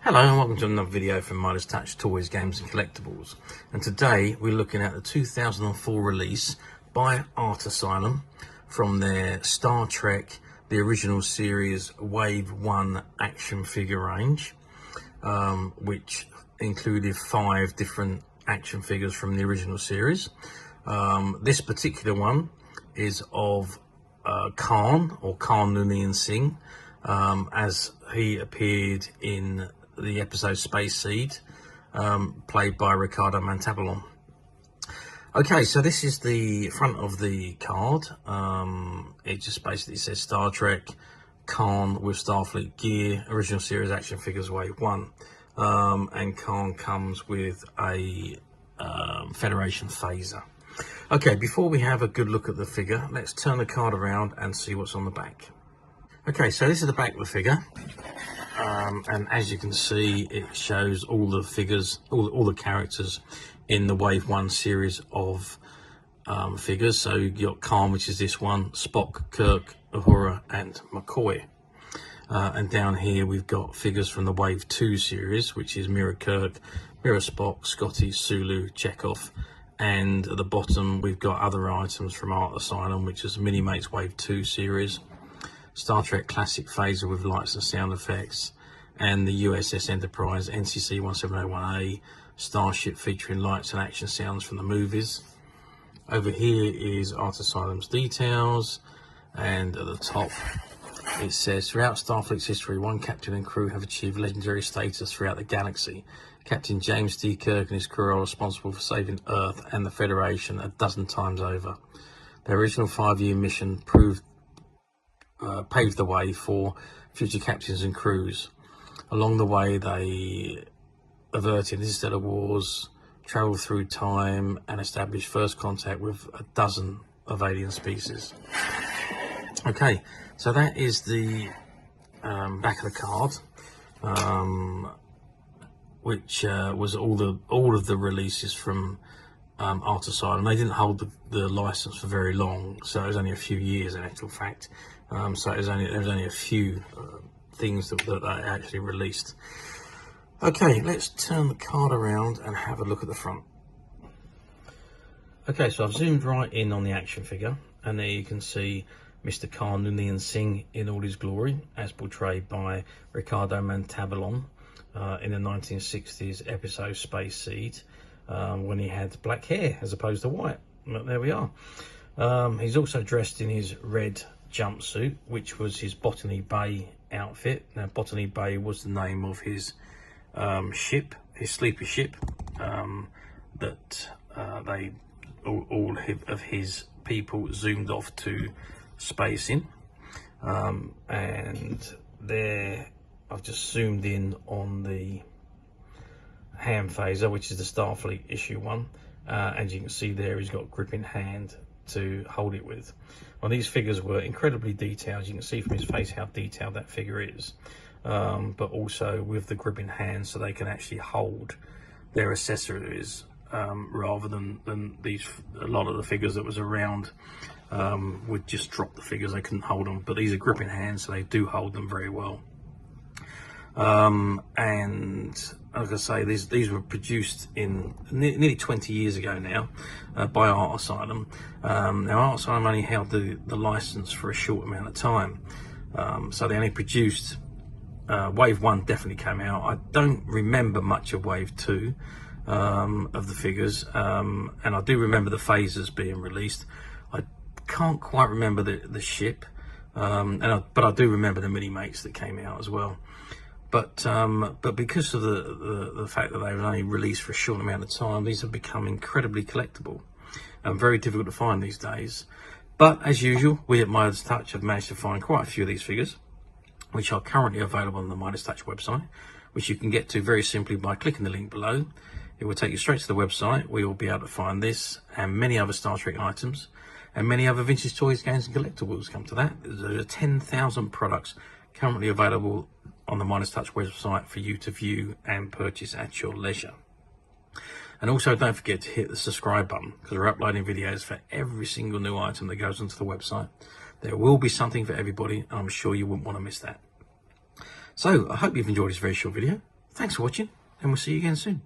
Hello and welcome to another video from Midas Touch Toys, Games and Collectibles. And today we're looking at the 2004 release by Art Asylam from their Star Trek, the original series Wave 1 action figure range, which included 5 different action figures from the original series. This particular one is of Khan Noonien Singh, as he appeared in the episode Space Seed, played by Ricardo Montalban. Okay, so this is the front of the card. It just basically says Star Trek, Khan with Starfleet Gear, original series action figures Wave 1. And Khan comes with a Federation phaser. Okay, before we have a good look at the figure, let's turn the card around and see what's on the back. Okay, so this is the back of the figure. And as you can see, it shows all the figures, all the characters in the Wave 1 series of figures. So you've got Khan, which is this one, Spock, Kirk, Uhura and McCoy. And down here we've got figures from the Wave 2 series, which is Mirror Kirk, Mirror Spock, Scotty, Sulu, Chekhov. And at the bottom we've got other items from Art Asylam, which is Minimates Wave 2 series, Star Trek Classic Phaser with lights and sound effects, and the USS Enterprise NCC 1701A Starship featuring lights and action sounds from the movies. Over here is Art Asylam's details, and at the top it says, throughout Starfleet's history, one captain and crew have achieved legendary status throughout the galaxy. Captain James D. Kirk and his crew are responsible for saving Earth and the Federation a dozen times over. Their original 5-year mission paved the way for future captains and crews. Along the way, they averted interstellar wars, travelled through time, and established first contact with a dozen of alien species. Okay, so that is the back of the card, which was all of the releases from Art Asylam. They didn't hold the license for very long, so it was only a few years in actual fact. So there was only a few things that they actually released. Okay, let's turn the card around and have a look at the front. Okay, so I've zoomed right in on the action figure, and there you can see Mr. Khan Noonien Singh in all his glory, as portrayed by Ricardo Montalban in the 1960s episode Space Seed, when he had black hair as opposed to white. But there we are. He's also dressed in his red jumpsuit, which was his Botany Bay outfit. Now, Botany Bay was the name of his ship, his sleeper ship, that all of his people zoomed off to space in. And there, I've just zoomed in on the hand phaser, which is the Starfleet issue 1. As you can see there, he's got grip in hand to hold it with. Well, these figures were incredibly detailed. You can see from his face how detailed that figure is, but also with the grip in hand, so they can actually hold their accessories, rather than a lot of the figures that was around would just drop the figures. They couldn't hold them, but these are grip in hand, so they do hold them very well. And like I say, these were produced in nearly 20 years ago now, by Art Asylam. Now Art Asylam only held the license for a short amount of time, so they only produced Wave 1 definitely came out. I don't remember much of Wave 2 of the figures, and I do remember the phasers being released. I can't quite remember the ship, but I do remember the Minimates that came out as well. But because of the fact that they were only released for a short amount of time, these have become incredibly collectible and very difficult to find these days. But as usual, we at Midas Touch have managed to find quite a few of these figures, which are currently available on the Midas Touch website, which you can get to very simply by clicking the link below. It will take you straight to the website where you'll be able to find this and many other Star Trek items and many other vintage toys, games and collectibles. Come to that, there are 10,000 products currently available on the Midas Touch website for you to view and purchase at your leisure. And also don't forget to hit the subscribe button, because we're uploading videos for every single new item that goes onto the website. There will be something for everybody, and I'm sure you wouldn't want to miss that. So I hope you've enjoyed this very short video. Thanks for watching, and we'll see you again soon.